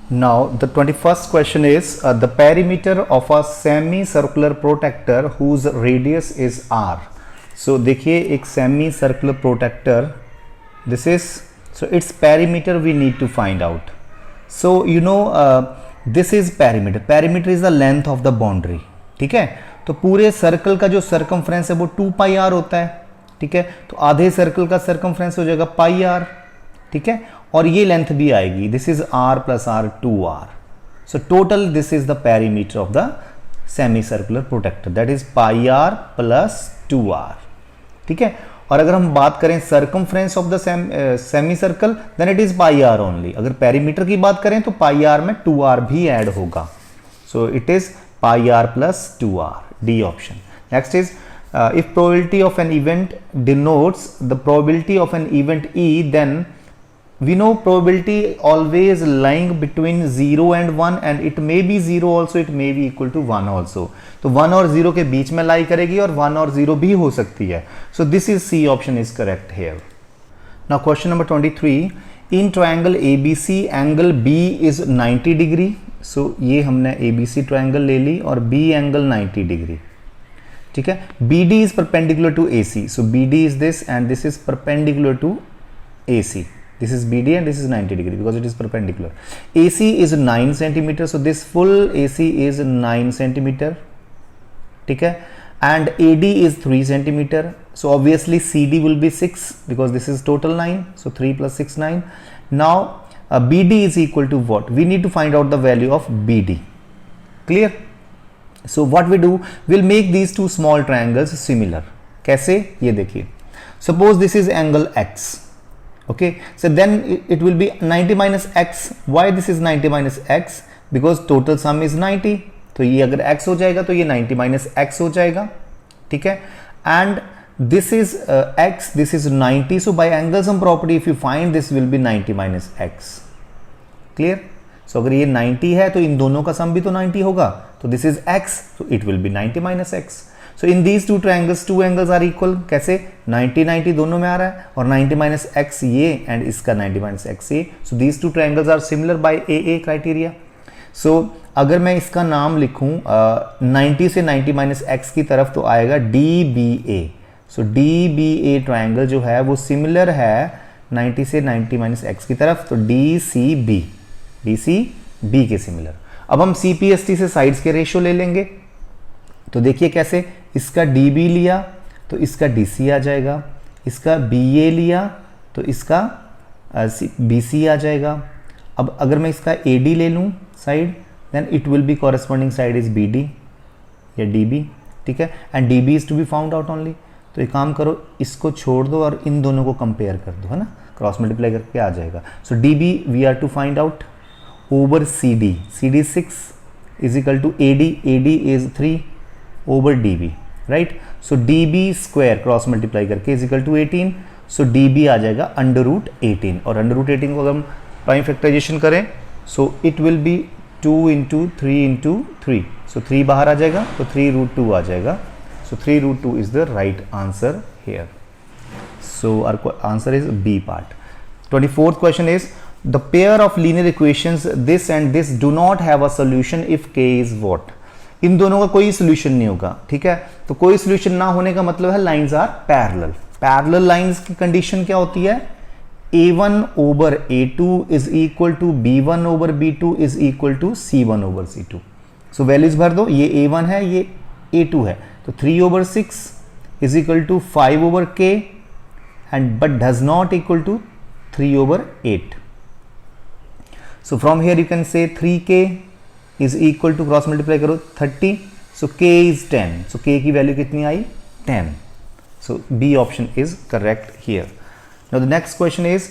Now the 21st question is the perimeter of a semi-circular protector whose radius is r. So देखिए एक semi-circular protector, this is, so its perimeter we need to find out. So you know this is perimeter. Perimeter is the length of the boundary. ठीक है, तो पूरे circle का जो circumference है वो 2 पाई आर होता है. ठीक है, तो आधे सर्कल का सर्कमफ्रेंस हो जाएगा पाई आर. ठीक है, और ये लेंथ भी आएगी, this is r plus r 2r. So total this is the perimeter of the semi circular protractor, that is pi r plus 2r. ठीक है, और अगर हम बात करें circumference of the semi circle then it is pi r only. अगर perimeter की बात करें तो पाई r में 2r भी ऐड होगा. So it is pi r plus 2r, D option. Next is if probability of an event denotes the probability of an event E, then we know probability always lying between 0 and 1 and it may be 0 also, it may be equal to 1 also. तो 1 और 0 के बीच में लाई करेगी और 1 और 0 भी हो सकती है. So this is C option is correct here. Now question number 23. In triangle ABC angle B is 90 degree. So ये हमने ABC triangle ले ली और B angle 90 degree. ठीक है, BD is perpendicular to AC. So BD is this and this is perpendicular to AC. This is BD and this is 90 degree because it is perpendicular. AC is 9 centimeter, so this full AC is 9 centimeter. ठीक है, and AD is 3 centimeter. So obviously CD will be 6 because this is total 9. So 3 plus 6 9. Now BD is equal to what? We need to find out the value of BD. Clear? So what we do, we'll make these two small triangles similar. कैसे? ये देखिए. Suppose this is angle X. Okay, so then it will be 90 minus x. Why this is 90 minus x? Because total sum is 90. तो ये अगर x हो जाएगा तो ये 90 minus x हो जाएगा. ठीक है, and this is x, this is 90. So by angle sum property, if you find this will be 90 minus x. Clear? So अगर ये 90 है तो इन दोनों का सम भी तो 90 होगा. तो this is x, so it will be 90 minus x. So in these two triangles, two angles are equal. कैसे? 90 90 दोनों में आ रहा है और 90 minus x ये and इसका 90 minus x ये. So these two triangles are similar by AA criteria. So अगर मैं इसका नाम लिखूं 90 से 90 minus x की तरफ तो आएगा DBA. So DBA triangle जो है वो similar है 90 से 90 minus x की तरफ, तो DCB के similar. अब हम CPST से साइड्स के रेशियो ले लेंगे. तो देखिए कैसे, इसका DB लिया तो इसका DC आ जाएगा, इसका BA लिया तो इसका BC आ जाएगा. अब अगर मैं इसका AD ले लूँ side, then it will be corresponding side is BD या DB. ठीक है, and DB is to be found out only. तो एक काम करो, इसको छोड़ दो और इन दोनों को कंपेयर कर दो, है ना, क्रॉस मल्टीप्लाई करके आ जाएगा. So DB we are to find out over CD. CD 6 is equal to AD is 3 over DB, right? So DB square cross multiply करके is equal to 18. So DB आ जाएगा अंडर रूट 18 और under root 18 को अगर हम prime factorisation करें so it will B 2 into 3 into 3. सो 3 बाहर आ जाएगा तो 3 रूट 2 आ जाएगा. So 3 root 2 is the right answer here. So our answer is B part. 24th question is the pair of linear equations this and this do not have a solution if K is what. इन दोनों का कोई solution नहीं होगा. ठीक है, तो कोई सोल्यूशन ना होने का मतलब है lines are parallel. Parallel lines की कंडीशन क्या होती है? A1 over A2 is equal to B1 over B2 is equal to C1 over C2. So values भर दो, ये A1 है, ये A2 है, तो 3 over 6 is equal to 5 over K and but does not equal to 3 over 8. So from here you can say 3K is equal to cross multiply करो 30. So K is 10. So K की value कितनी आई? 10. So B option is correct here. Now the next question is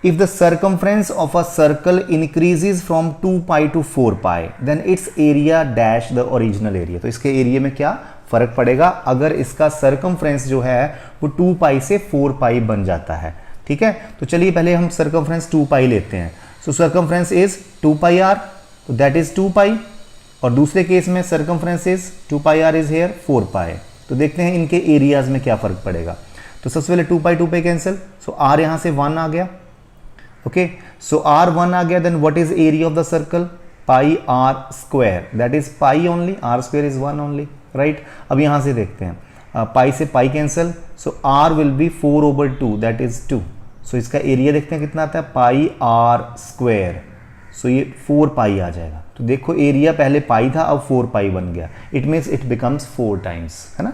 if the circumference of a circle increases from 2 pi to 4 pi then its area dash the original area. तो इसके area में क्या फर्क पड़ेगा अगर इसका सर्कमफ्रेंस जो है वो 2 पाई से 4 पाई बन जाता है. ठीक है, तो चलिए पहले हम सर्कमफ्रेंस 2 पाई लेते हैं. सो सर्कमफ्रेंस इज 2 पाई r, तो दैट इज 2 पाई. और दूसरे केस में circumference is 2 pi r is here 4 पाई. तो देखते हैं इनके एरियाज में क्या फर्क पड़ेगा. तो सबसे पहले 2 पाई 2 पाई कैंसिल. सो r यहां से 1 आ गया, ओके, सो r1 आ गया, then what is area of the circle, pi r square, that is pi only, r square is 1 only, right. अब यहां से देखते हैं, पाई से pi cancel, so r will be 4/2, that is 2। So इसका area देखते हैं कितना आता है, पाई आर स्क्वायर, सो ये 4 पाई आ जाएगा। तो देखो एरिया पहले पाई था, अब 4 पाई बन गया, it means it becomes 4 times, है ना।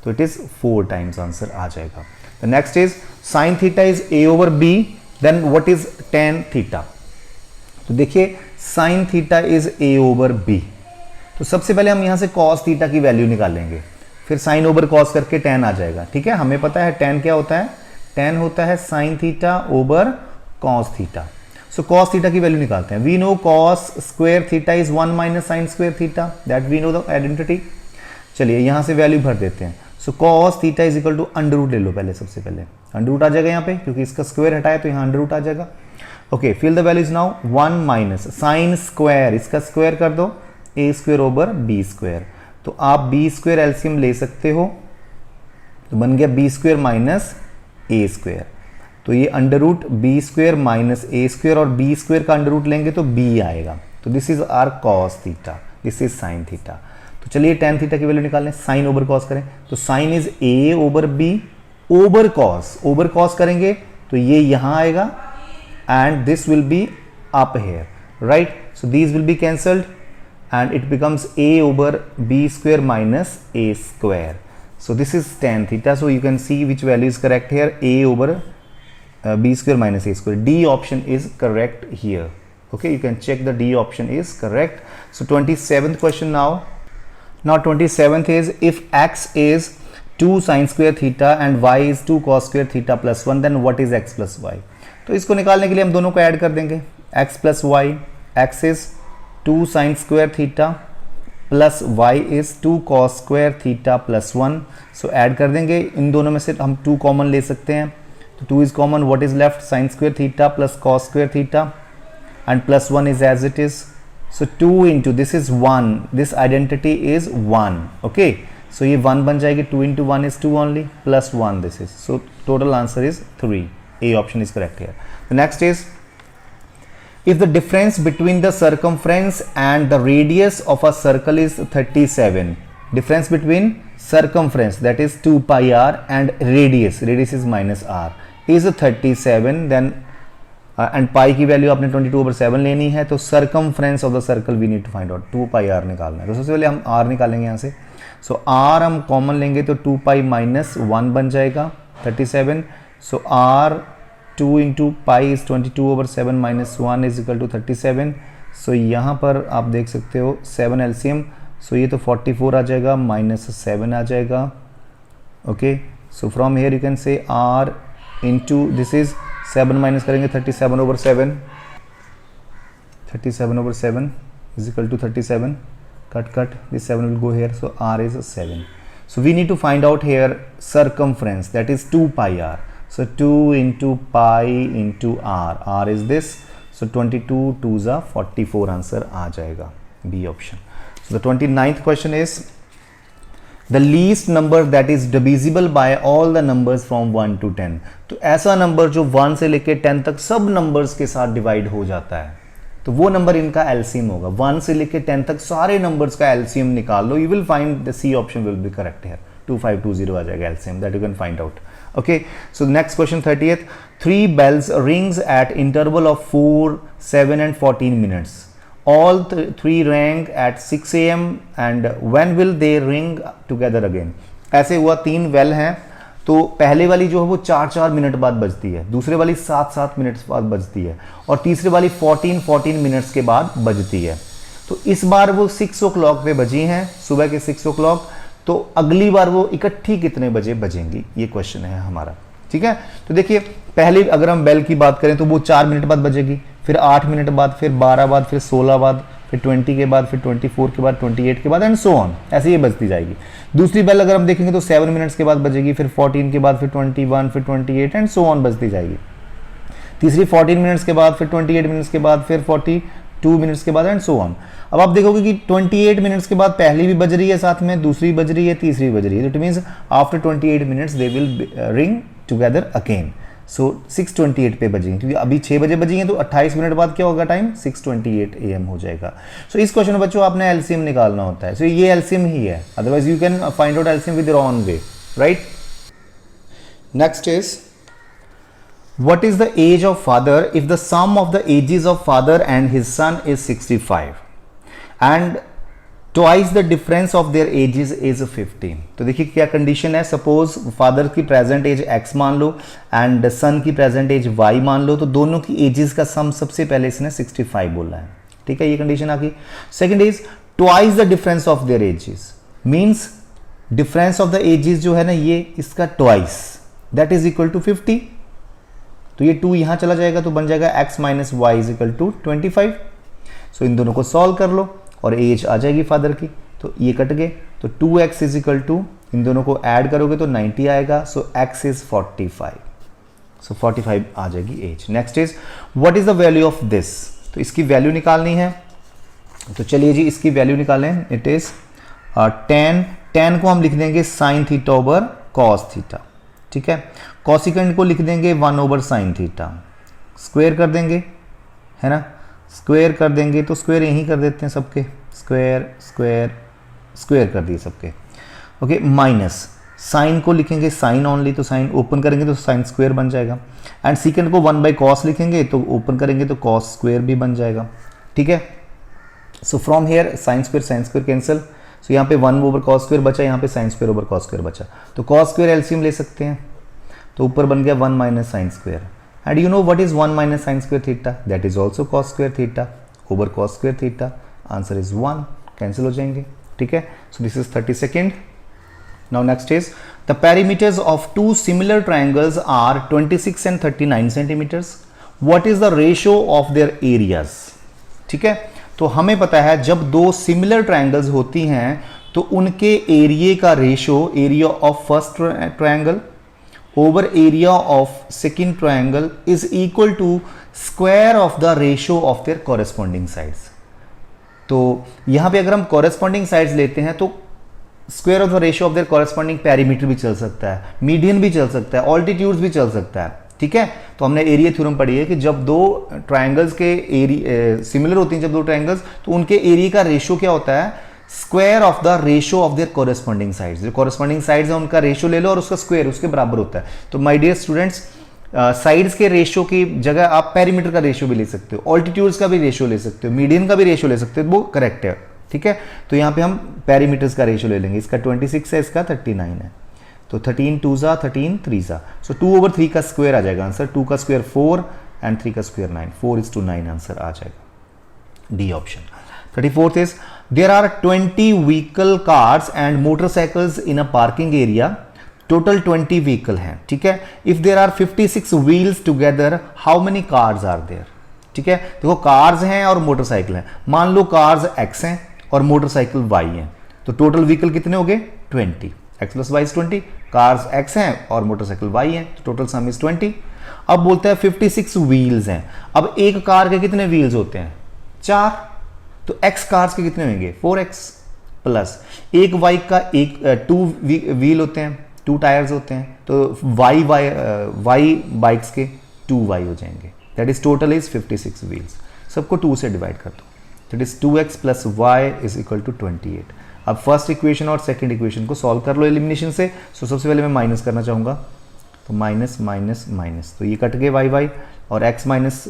तो इट इज 4 टाइम्स आंसर आ जाएगा। The next is sine theta is a/b, then what is tan theta. तो देखिए साइन थीटा इज a/b, तो सबसे पहले हम यहां से cos थीटा की वैल्यू निकालेंगे, फिर साइन ओवर कॉस करके tan आ जाएगा, ठीक है। हमें पता है tan क्या होता है, tan होता है sine theta over cos theta. So cos theta की वैल्यू निकालते हैं। We know cos square theta is 1 minus sine square theta, that we know the identity. चलिए यहां से वैल्यू भर देते हैं। So cos theta is equal to under root ले लो, पहले सबसे पहले अंडर रूट आ जाएगा यहाँ पे, क्योंकि इसका स्क्वायर हटाया तो यहाँ अंडर रूट आ जाएगा। Okay, fill the values now, 1 minus sine square, इसका स्क्वायर कर दो, a square over b square. तो आप b स्क्वायर एलसीएम ले सकते हो, तो बन गया b square minus a square. तो ये under root B square minus A square, और बी स्क्वायर का अंडर रूट लेंगे तो b आएगा। तो this is our cos theta, this is sine theta. तो चलिए tan थीटा की वैल्यू निकालें, साइन ओवर कॉस करें, तो sine is a over b over cos करेंगे तो ये यहां आएगा, and this will be up here, right. So these will be cancelled and it becomes a over b square minus a square. So this is tan theta. So you can see which value is correct here, a over b square minus a square. D option is correct here. Okay, you can check the D option is correct. So 27th question now. Now 27th is, if x is 2 sin square theta and y is 2 cos square theta plus 1, then what is x plus y? तो इसको निकालने के लिए हम दोनों को add कर देंगे, x plus y, x is 2 sin square theta plus y is 2 cos square theta plus 1. So add कर देंगे, इन दोनों में से हम 2 कॉमन ले सकते हैं, तो 2 is common, what is left, sin square theta plus cos square theta and plus 1 is as it is. So 2 into this is 1, this identity is 1. Okay, so ये 1 बन जाएगी, 2 into 1 is 2 only, plus 1 this is. So total answer is 3. A option is correct here. The next is, if the difference between the circumference and the radius of a circle is 37, difference between circumference, that is 2 pi r, and radius is minus r, is 37, then and pi की value आपने 22/7 लेनी है, तो circumference of the circle we need to find out, 2 pi r निकालना है। तो सबसे पहले हम r निकालेंगे यहाँ से। सो r हम कॉमन लेंगे तो 2 pi minus 1 बन जाएगा 37। सो r 2 into pi is 22/7 minus 1 is equal to 37. सो यहाँ पर आप देख सकते हो 7 LCM, सो ये तो 44 आ जाएगा, माइनस 7 आ जाएगा। Okay, so from hair you can से r into this is 7 minus करेंगे 37/7, 37/7 is equal to 37, cut this 7 will go here, so r is 7. So we need to find out here circumference, that is 2 pi r. So 2 into pi into r is this, so 22 2s are 44, answer आ जाएगा B option. So the 29th question is, the least number that is divisible by all the numbers from 1 to 10. तो ऐसा number जो 1 से लेके 10 तक सब numbers के साथ डिवाइड हो जाता है, तो वो नंबर इनका एलसीएम होगा। 1 से लेके 10 तक सारे नंबर्स का एलसीएम निकाल लो, you will find the C option will be correct here, 2520 आ जाएगा LCM, that you can find out. Okay, so the next question 30th, 3 bells rings at interval of 4, 7 and 14 minutes. All three rang at 6 AM and when will they ring together again? ऐसे हुआ 3 bell हैं, तो पहले वाली जो है वो 4-4 minute बाद बजती है, दूसरे वाली 7-7 मिनट बाद बजती है, और तीसरे वाली 14-14 मिनट्स के बाद बजती है। तो इस बार वो 6 o'clock पे बजी हैं, सुबह के 6 o'clock, तो अगली बार वो इकट्ठी कितने बजे बजेंगी, ये क्वेश्चन है हमारा। ठीक है, तो देखिए पहले अगर हम बेल की बात करें तो वो 4 मिनट बाद बजेगी, फिर 8 मिनट बाद, फिर 12 बाद, फिर 16 बाद, फिर 20 के बाद, फिर 24 के बाद, 28 के बाद एंड सो ऑन, ऐसे ये बजती जाएगी। दूसरी बेल अगर हम देखेंगे तो 7 मिनट्स के बाद बजेगी, फिर 14 के बाद, फिर 21, फिर 28 एंड सो ऑन बजती जाएगी। तीसरी 14 मिनट्स के बाद, फिर 28 मिनट्स के बाद, फिर 42 मिनट्स के बाद एंड सो ऑन। अब आप देखोगे कि 28 मिनट्स के बाद पहली भी बज रही है, साथ में दूसरी बज रही है, तीसरी बज रही है, it means after 28 minutes they will ring together again. So 6:28 पे बजेंगे, क्योंकि अभी 6 बजे बजेंगे तो 28 मिनट बाद क्या होगा टाइम, 6:28 AM हो जाएगा। सो इस क्वेश्चन में बच्चों आपने एलसीएम निकालना होता है। सो ये एलसीएम ही है, otherwise you can find out LCM with your own way, right. Next is what is the age of father if the sum of the ages of father and his son is 65 and twice the difference of their ages is 15। तो देखिए क्या condition है, suppose father की present as x मान लो and सन की present as y मान लो, तो दोनों की एजेस का सम सबसे पहले इसने 65 बोला है, ठीक है, ये कंडीशन आ गई। Second is twice the difference of their ages, means difference of the ages जो है ना ये इसका twice, that is equal to 50। तो ये 2 यहां चला जाएगा तो बन जाएगा x minus y is equal to 25। So इन दोनों को सॉल्व कर लो और एज आ जाएगी फादर की, तो ये कट गए, तो 2x इज इक्वल टू, इन दोनों को ऐड करोगे तो 90 आएगा। सो x इज 45, सो 45 आ जाएगी age. Next is what is the value of this, तो इसकी वैल्यू निकालनी है, तो चलिए जी इसकी वैल्यू निकालें। इट इज 10 को हम लिख देंगे sign theta over cos theta, ठीक है। कॉसिकेंड को लिख देंगे 1 ओवर साइन थीटा, स्क्वायर कर देंगे, है ना, स्क्वायर कर देंगे तो स्क्वायर यहीं कर देते हैं सबके, स्क्वायर स्क्वायर स्क्वायर कर दिए सबके, ओके। माइनस साइन को लिखेंगे साइन ओनली, तो साइन ओपन करेंगे तो साइन स्क्वायर बन जाएगा, एंड सीकेंड को 1 बाई कॉस लिखेंगे तो ओपन करेंगे तो कॉस स्क्वायर भी बन जाएगा, ठीक है। So from here sine square cancel, so यहाँ पे 1 ओवर कॉस स्क्वायर बचा, यहाँ पे sine square over cos square बचा, तो कॉस स्क्वायर एलसीएम ले सकते हैं, तो ऊपर बन गया 1 minus sine square, and you know what is 1 minus sine square theta, that is also cos square theta over cos square theta, answer is 1, cancel हो जाएंगे, ठीक है। So this is 32nd। Now next is the perimeters of 2 similar triangles are 26 and 39 centimeters, what is the ratio of their areas, ठीक है। तो हमें पता है जब 2 सिमिलर ट्रायंगल्स होती हैं तो उनके एरिया का ratio, area of first triangle over area of second triangle is equal to square of the ratio of their corresponding sides. तो यहां पे अगर हम कॉरेस्पॉन्डिंग साइड्स लेते हैं तो square of the ratio of their corresponding perimeter भी चल सकता है, मीडियन भी चल सकता है, ऑल्टीट्यूड्स भी चल सकता है, ठीक है। तो हमने एरिया थ्योरम पढ़ी है कि जब 2 ट्रायंगल्स के एरिया सिमिलर होती हैं, जब 2 ट्रायंगल्स, तो उनके एरिया का रेशियो क्या होता है, square of the ratio of their corresponding sides. जो कॉरेस्पॉन्डिंग साइड्स है उनका रेशियो ले लो और उसका स्क्वायर उसके बराबर होता है। तो माय डियर स्टूडेंट्स, साइड्स के रेशियो की जगह आप पेरीमीटर का रेशियो भी ले सकते हो, ऑल्टीट्यूड्स का भी रेशियो ले सकते हो, मीडियन का भी रेशियो ले सकते हो, वो करेक्ट है, ठीक है। तो यहाँ पे हम पेरीमीटर्स का रेशियो ले लेंगे, इसका 26 है, इसका 39 है, तो 13 2 जा 13 3 जा, सो 2 ओवर 3 का स्क्वायर आ जाएगा आंसर, 2 का स्क्वायर 4 एंड 3 का स्क्वायर 9, 4:9 आंसर आ जाएगा, D option. 34th is there are 20 vehicle cars and motorcycles in a parking area, total 20 vehicle हैं, ठीक है। if there are 56 wheels together how many cars are there, ठीक है। देखो कार्स हैं और मोटरसाइकिल हैं, मान लो कार्स x हैं और मोटरसाइकिल y हैं, तो टोटल व्हीकल कितने हो गए 20, x plus y is 20, cars x हैं और मोटरसाइकिल y हैं, तो टोटल सम इज 20। अब बोलते हैं 56 व्हील्स हैं, अब एक कार के कितने व्हील्स होते हैं 4, तो x कार्स के कितने होंगे 4x प्लस एक बाइक का 2 व्हील होते हैं, 2 टायर्स होते हैं, तो y बाइक्स के 2y हो जाएंगे, that is total is 56 wheels. सबको 2 से डिवाइड कर दो, that is 2x plus y is equal to 28। अब फर्स्ट इक्वेशन और सेकंड इक्वेशन को सॉल्व कर लो एलिमिनेशन से। सो सबसे पहले मैं माइनस करना चाहूंगा, तो माइनस माइनस माइनस, तो ये कट गए y और x minus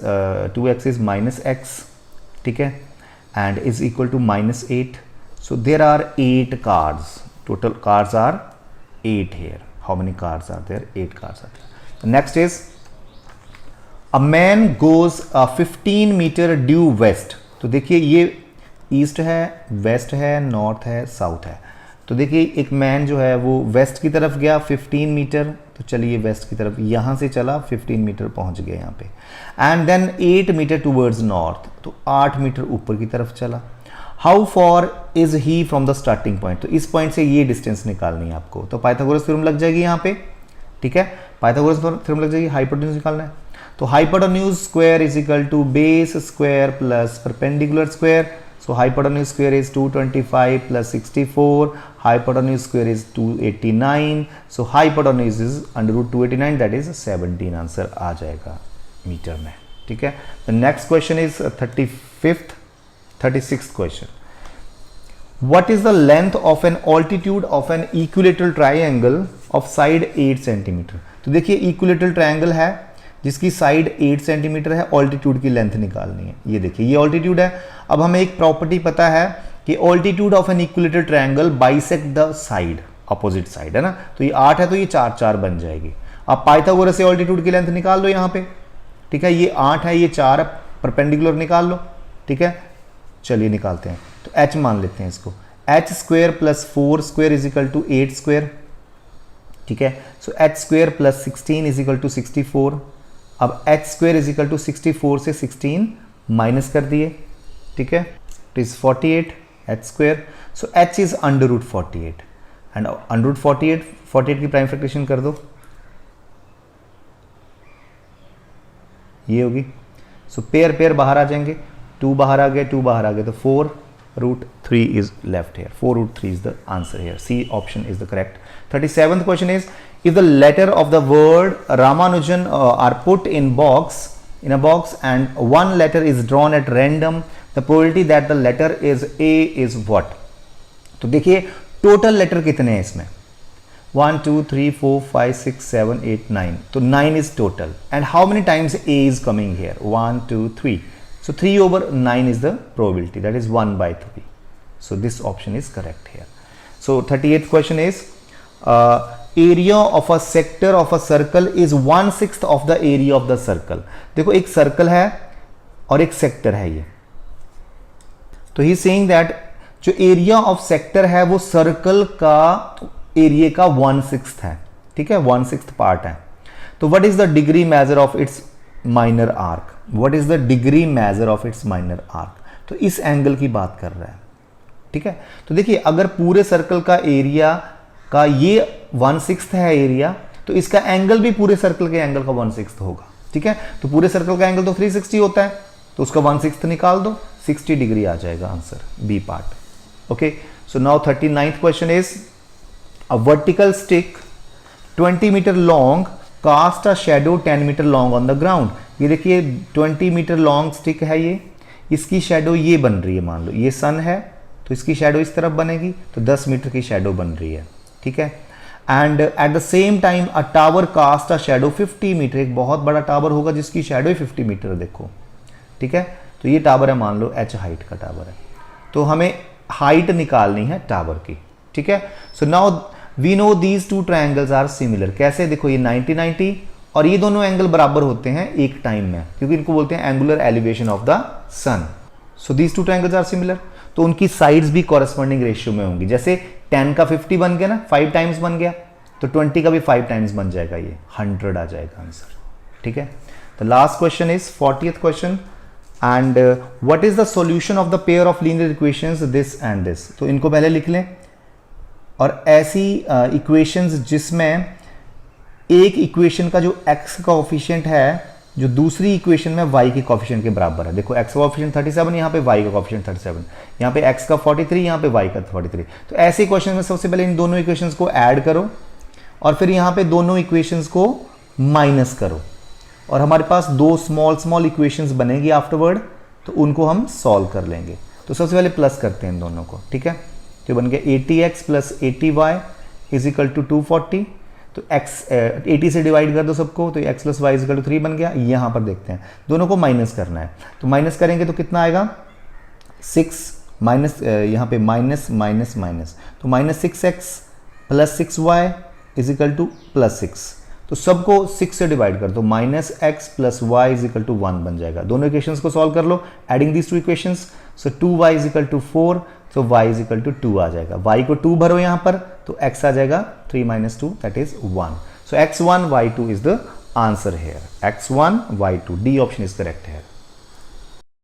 2x is minus x, ठीक है, and is equal to -8. So there are 8 cars. Total cars are 8 here. How many cars are there? 8 cars are there. The next is a man goes 15 meter due west. तो देखिए ये east है, waste है, north है, south है। तो देखिए एक मैन जो है वो वेस्ट की तरफ गया 15 मीटर, तो चलिए वेस्ट की तरफ यहाँ से चला 15 मीटर पहुँच गया यहाँ पे, and then 8 meter towards north, तो 8 मीटर ऊपर की तरफ चला। How far is he from the starting point, तो इस पॉइंट से ये डिस्टेंस निकालनी है आपको, तो पाइथागोरस थ्योरम लग जाएगी यहाँ पे, ठीक है, पाइथागोरस थ्योरम लग जाएगी, हाइपोटेन्यूज निकालना है, तो hypotenuse square is equal to base square plus perpendicular square, So hypotenuse square is 225 plus 64. Hypotenuse square is 289. So hypotenuse is under root 289, that is 17 answer आ जाएगा मीटर में. ठीक है. The next question is 36th question. What is the length of an altitude of an equilateral triangle of side 8 cm? तो देखिए equilateral triangle है जिसकी side 8 centimetre है, ऑल्टीट्यूड की लेंथ निकालनी है. ये देखिए ये ऑल्टीट्यूड है. अब हमें एक प्रॉपर्टी पता है कि altitude of an equilateral triangle bisect the side, opposite side है ना. तो ये 8 है तो ये 4 4 बन जाएगी. अब पाइथागोरस से ऑल्टीट्यूड की लेंथ निकाल लो यहाँ पे. ठीक है, ये 8 है, ये 4 परपेंडिकुलर निकाल लो. ठीक है, चलिए निकालते हैं. तो h मान लेते हैं इसको. h square plus 4 square is equal to 8 square. ठीक है, so h square plus 16 is equal to 64. अब h square is equal to 64 से 16 माइनस कर दिए. ठीक है, it is 48 h square. So h is under root 48 and under root 48 की prime factorisation कर दो, ये होगी. सो पेयर बाहर आ जाएंगे, 2 बाहर आ गए, 2 बाहर आ गए, तो 4 root 3 is left here. 4 root 3 is the answer here. C option is the correct. 37th question is, if the letter of the word Ramanujan are put in a box and one letter is drawn at random, the probability that the letter is A is what? तो देखिए total letter कितने हैं इसमें, 1 2 3 4 5 6 7 8 9. तो 9 is total. And how many times A is coming here? 1 2 3. So 3 over 9 is the probability, that is 1 by 3. So this option is correct here. So 38th question is, area of a sector of a circle is 1/6 of the area of the circle. देखो एक circle है और एक sector है ये. तो he saying that जो area of sector है वो सर्कल का एरिया का 1/6 है. ठीक है, 1/6 पार्ट है. तो what is the degree measure of its minor arc? What is the degree measure of its minor arc? तो इस एंगल की बात कर रहा है. ठीक है, तो देखिए अगर पूरे सर्कल का एरिया का ये 1/6 है एरिया, तो इसका एंगल भी पूरे सर्कल के एंगल का 1/6 होगा. ठीक है, तो पूरे सर्कल का एंगल तो 360 होता है, तो उसका 1/6 निकाल दो, 60 डिग्री आ जाएगा answer, B part. Okay, so now 39th question is, a vertical stick 20 meter long cast a shadow 10 meter long on the ground. ये देखिए 20 मीटर लॉन्ग स्टिक है ये, इसकी शैडो ये बन रही है. मान लो ये सन है तो इसकी शैडो इस तरफ बनेगी, तो 10 मीटर की शैडो बन रही है. ठीक है, and at the same time a tower cast a shadow 50 meter. एक बहुत बड़ा टावर होगा जिसकी शैडो 50 मीटर देखो. ठीक है, तो ये टावर है, मान लो h हाइट का टावर है, तो हमें हाइट निकालनी है टावर की. ठीक है, so now we know these two triangles are similar. कैसे? देखो ये 90-90 और ये दोनों एंगल बराबर होते हैं एक टाइम में, क्योंकि इनको बोलते हैं angular elevation of the sun. So these two triangles are similar, तो उनकी साइड्स भी कॉरेस्पॉन्डिंग रेशियो में होंगी. जैसे 10 का 50 बन गया ना, 5 टाइम्स बन गया, तो 20 का भी 5 टाइम्स बन जाएगा, ये 100 आ जाएगा आंसर. ठीक है, the last question is 40th question, and what is the solution of the pair of linear equations this and this. तो इनको पहले लिख लें, और ऐसी इक्वेशंस जिसमें एक इक्वेशन का जो x का कोफिशिएंट है जो दूसरी इक्वेशन में y के कोफिशिएंट के बराबर है. देखो x का कोफिशिएंट 37, यहाँ पे y का कोफिशिएंट 37, यहाँ पे x का 43, यहाँ पे y का 43. तो ऐसे इक्वेशन में सबसे पहले इन दोनों इक्वेशंस को ऐड करो और फिर यहाँ पे दोनों इक्वेशंस को माइनस करो, और हमारे पास दो स्मॉल इक्वेशंस बनेगी आफ्टरवर्ड, तो उनको हम सॉल्व कर लेंगे. तो सबसे पहले प्लस करते हैं इन दोनों को. ठीक है, तो बन गया 80x plus 80y is equal to 240. तो x 80 से डिवाइड कर दो सबको, तो x plus y is equal to 3 बन गया. यहाँ पर देखते हैं दोनों को माइनस करना है, तो माइनस करेंगे तो कितना आएगा 6 माइनस, यहाँ पे माइनस माइनस माइनस, तो minus 6x plus 6y is equal to plus 6. तो सबको 6 से डिवाइड कर दो, minus x plus y is equal to 1 बन जाएगा. दोनों इक्वेशंस को सॉल्व कर लो, adding these two equations. So 2y is equal to 4, तो y इज इक्वल टू 2 आ जाएगा. y को 2 भरो यहाँ पर, तो x आ जाएगा 3 minus 2, that is 1. So x1 y2 is the answer here. x1 y2, D option is correct here.